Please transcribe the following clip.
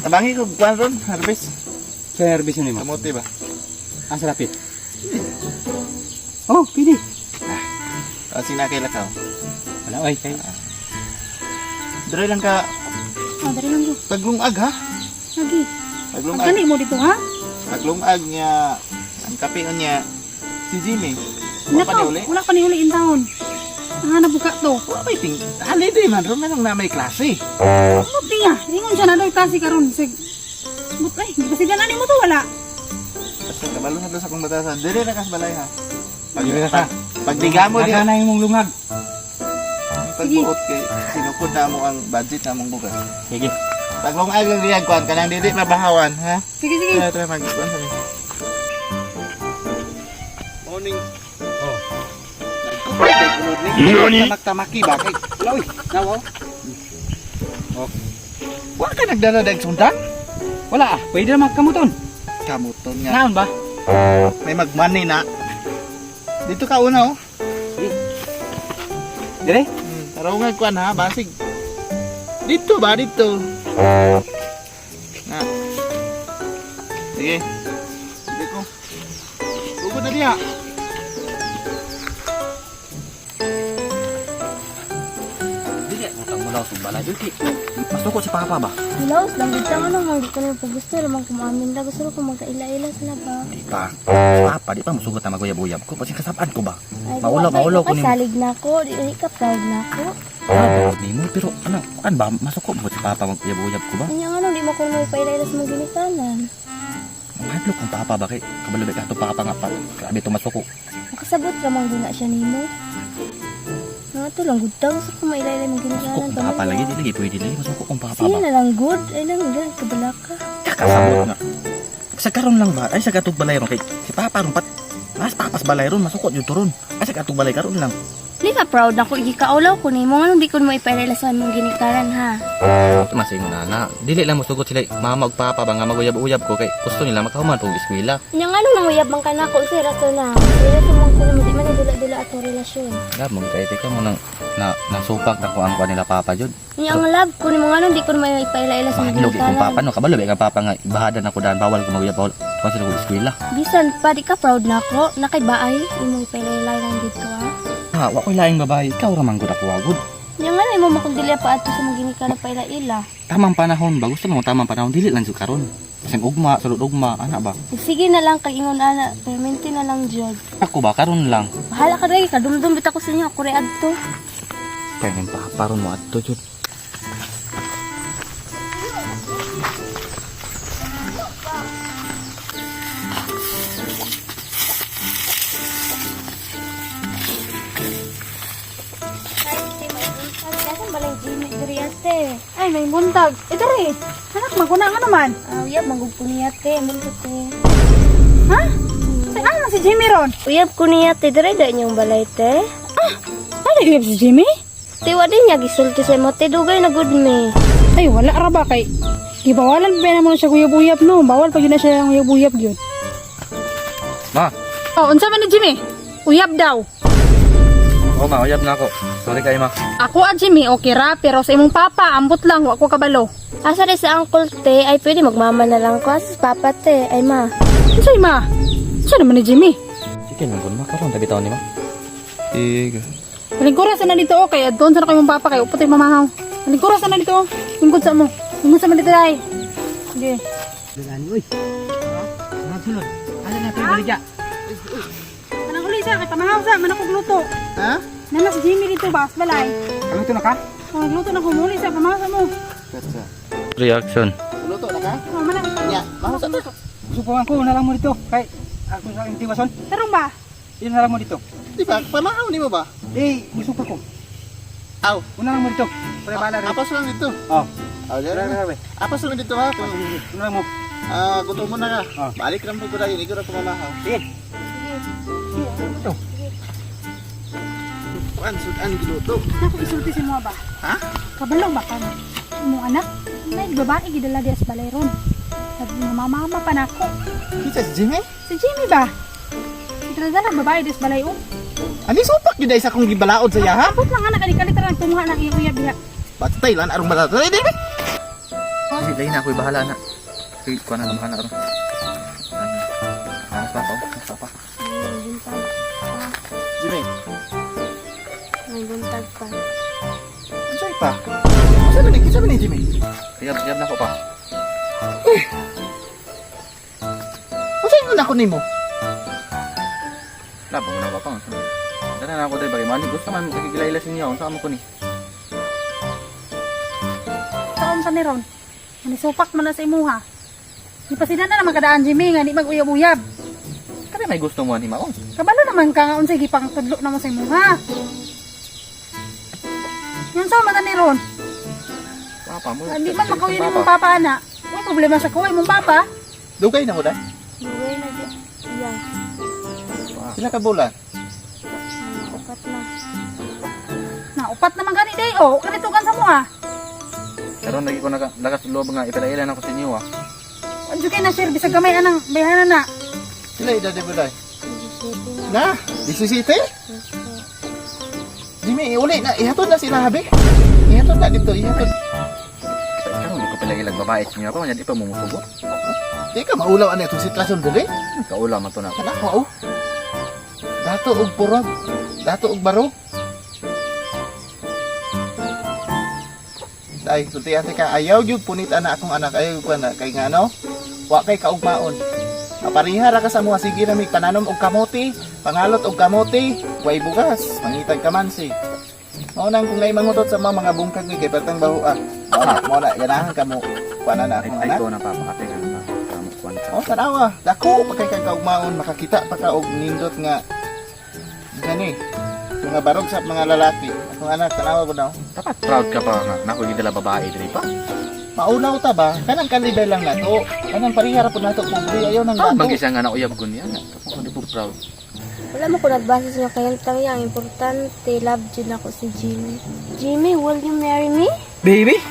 Nabangi ko kuan ron, harvest. Sa herbis yun mo. Kamote ba? Ang sarapit. Oh, pili. Kasi na kay lakaw. Wala, oy. Kay. Dere lang ka Dari lang ko. paglungag ha. Lagi. Paglungag. Pagkani mo dito ha? Paglungag niya ang kape niya si Jimmy. Wala pa ni uli. Wala pa ni uli in town. Ang nabuka to. Wala pa iting. Holiday man ron nang na may klase. Muti nga. Ingon siya na doy kasi karon sig. Mutay, di ba sigan ani mo to wala? Basta kabalo na sa kong batasan. Dere ra kas balay ha. Dire ka. Pagdiga mo di. Naka na imong lungag. Pagbuot kay sinukod na mo ang budget na mong bukas. Sige. Paglungag lang diyan kuan kanang dili mabahawan ha. Sige, sige. Tara mag-kuan sa morning. Oh. Nani? Tamak-tamaki ba kay? Lawi, nawo. Oh. Wa ka nagdala dag sundan? Wala ah. Pwede na magkamuton. Kamuton nga. Naon ba? May magmani na. Dito ka una oh. Dire? Taraw nga kuan ha, basig. Dito ba dito? Na. Sige. Sige ko. Ugod na diha. Dili utang mo law sumbalay. Dili. Masukot si Papa ba? Hilaw, lang dito ano, mang di ko na pagusto, ramang kumamin na gusto ko magkaila-ila sila ba? Di pa. Papa, di pa musugot na maguyab-uyab ko. Kasi kasapaan ko ba? Ay, Maulaw ko ni mo. salig na ako, di ka proud na ako. Ah, ni mo. Pero ano, kan ba? Masukot mo si Papa maguyab-uyab ko ba? Kanya ano, di mo ko may paila-ila sa mga ginikanan. Mahadlok kung Papa ba kay kabalubay ka to Papa nga pa. Grabe to masuko. Makasabot ramang gina siya nimo. Nga to lang, good daw, gusto ko maila-ila mga Masuko ginikanan. kung Papa lagi. Di lagi pwede lagi. Masuko kung Papa Sige ba? na lang, good. Ay lang, gan, kabala ka. Kakasabot nga. Sa karon lang ba? Ay sa katog balay ron kay si Papa ron pat. Mas papas balay ron masukot jud to ron. Ay sa katog balay karon lang. Di ka proud na ko, igikaulaw ko nimo. Ano, di ko may paila-ila sa mga ginikanan, ha? Ito masingon na. Dili lang musugot sila mama ug Papa ba nga maguyab-uyab ko kay gusto nila makahuman pag eskwela. Kanya ano, nanguyabang ka na ako, si rato na. Kaya sa mga ko naman, di man dila-dila ato relasyon. Gamon kay tika mo nang nasupak na ko ang kanila Papa jud. Kanya ang love ko nimo ano, di ko may paila-ila sa mga Mahadlok kung Papa ginikanan. no kabalo ang Papa nga ibahadan ako daan bawal ko maguyab bawal ko sila ko eskwela. Bisan pa, di ka proud na ako. Nakaibaay, imong paila-ila lang dito, ha? Ha, wa ko'y laing babae, ikaw ramang gud ako agud. Yang nga na imo makundili pa ato sa mga ginikanan paila-ila. Tamang panahon ba gusto mo tamang panahon dili lang jud karon. Kasi ugma, sulod ugma, ana ba? Sige na lang kay ingon ana, permente na lang jud. Ako ba karon lang. Bahala ka rin, kadumdum bitaw ko sa inyo, ako rin adto. Kaya ng Papa ron mo adto jud. Dasan balang Jimmy diri ate. Ay, may buntag. Dari. Anak, maguna nga naman. Uyab manggugpo ni ate, mulot eh. Ha? Say, ano si Jimmy ron? Uyab ko ni ate, diri da inyong balay te. Ano yung si Jimmy? Tiwa din niya gisulti sa mo, te dugay na good me. Ay, wala ra ba kay... Gibawalan ba naman siya guyab-uyab no? Bawal pa yun na siya yung uyab-uyab yun. Ma, Oh, unsa man ni Jimmy? Uyab daw. oh ma, uyab na ako. Sorry kay ma. Ako at Jimmy, okay ra. Pero sa imong papa, ambot lang. Wa ko kabalo. Asa rin sa uncle te, ay pwede magmama na lang ko. Asa sa papa te, ay ma. Unsay ma? Unsa naman ni Jimmy? Sige lang kun ma karon tabi taon ni ma. Tiga. Malingkurasan na dito, okay. Doon sa na kayong papa kayo. Upot yung mamahaw. Malingkurasan na dito. Lingkod sa mo. Lingkod sa mo dito dahil. Sige. Dalani oy. Ha? Sulod. Ala na tayo balik ya. Manang uli siya, kay pamahaw sa, manakog luto. Ha? Nana si Jimmy dito, bas, balay. Ano to na ka? Oh, luto na kumuli siya, pamahaw sa mo. Katsa. Reaction. Luto na ka? Oh, manang. Nya, mahal sa to. Subukan ko na lang mo dito kay ako sa intiwason. Tarong ba? Yun na lang mo dito. Di ba? Pamahaw ni mo ba? Eh, gusto ko. Aw. Una lang mo dito. Pre bala rin. Apas lang dito. Oh. Aw, diyan. Grabe. Apas lang dito ha. Una lang mo. Gutom mo na ka. Ah. Balik lang po ko dahil. Ikaw na pumamahaw. Sige. Ito. Kuan, sudan giluto. Naku, isulti si mo ba? Ha? Kabalo ba ka? Imong anak? May babae gidala di as balay ron. Sabi mo, mama pa na ako. Kita si Jimmy? Si Jimmy ba? Itala na babae di as balay oh. Ani supak yun dahil sa kong gibalaod sa iya ha? Abot lang anak, kalit-kalit lang tumuha ng iyong uyab diha. Patay lang, arong balata. Ay, di ba? Sige, dahil na ako'y bahala na. Sige, kuha na naman ka na ron. Mas papa, mas papa. May buntag pa. Jimmy, May buntag pa. ano sa'yo pa? Sabi ni Jimmy. Yab na ko pa. Ano sa'yo na ako ni mo? Labo mo na papa. Dala na ako dahil bagaimana. Gusto man kakikilaila sa inyo. Ang saan mo ko ni? Saan pa ni Ron? Manisupak man na sa imuha. Di pa sila na naman kadaan, Jimmy, nga di mag-uyab-uyab. Kaya may gusto mo ni Maong. Kabalo naman ka nga unsay gipang tudlo na mo sa imuha. Yun sa mata ni Ron. Papa mo. Hindi man makauwi ni mong papa na. May problema sa kuwi mong papa. Dugay na mo dahil? Buhay na dyan. Yan. Sila ka bulan? Upat na. Na upat naman gani day. Oh, kanito kan sa muha. Pero lagi ko lakas loob nga ipilailan ako sa inyo ah. Anjo kay na share bisag gamay anang bayhanan na. Sila edad mo dahil? 17 na. Na? 17? Yes po. Jimmy, uli na. Ihatod na sila, habi. Ihatod na dito, ihatod. Pero hindi ko pilailag babae sa inyo ako. Hindi pa mumusugot. Di ka maulaw ano itong sitlasyon dali. Kaula man to na. Kana ko, oh. Dato og purag. Dato og barog. Dahil, sulti ate ka, ayaw yung punit anak akong anak. Ayaw yung anak. Kay nga, no? Wa kay kaugmaon. Maparihara ka sa mga sige na may pananom og kamote, pangalot og kamote, way bugas, mangitag kamansi. Maunang kung naimangutot sa mga bungkag ni kay patang bahuan. Mo na, ganahan ka mo. Kuana na akong Ay anak. ko na papa ate ka na. Kamu kwanta. Oh, tanawa. Dako pa kay kang kaugmaon, makakita pa ka og nindot nga gani. Mga barog sa mga lalaki. Akong anak, tanawa ko daw. Dapat proud ka pa nga. Naku, hindi dala babae diri pa. Maunaw ta ba? Kanang kalibel lang nato. Kanang parihara po nato pobre. Ayaw nang Proud nato. mag-isa nga na uyab ko niya. Ako hindi po proud. Wala mo ko nagbasa sa kayantang yang importante. Love dyan ako si Jimmy. Jimmy, will you marry me? Baby?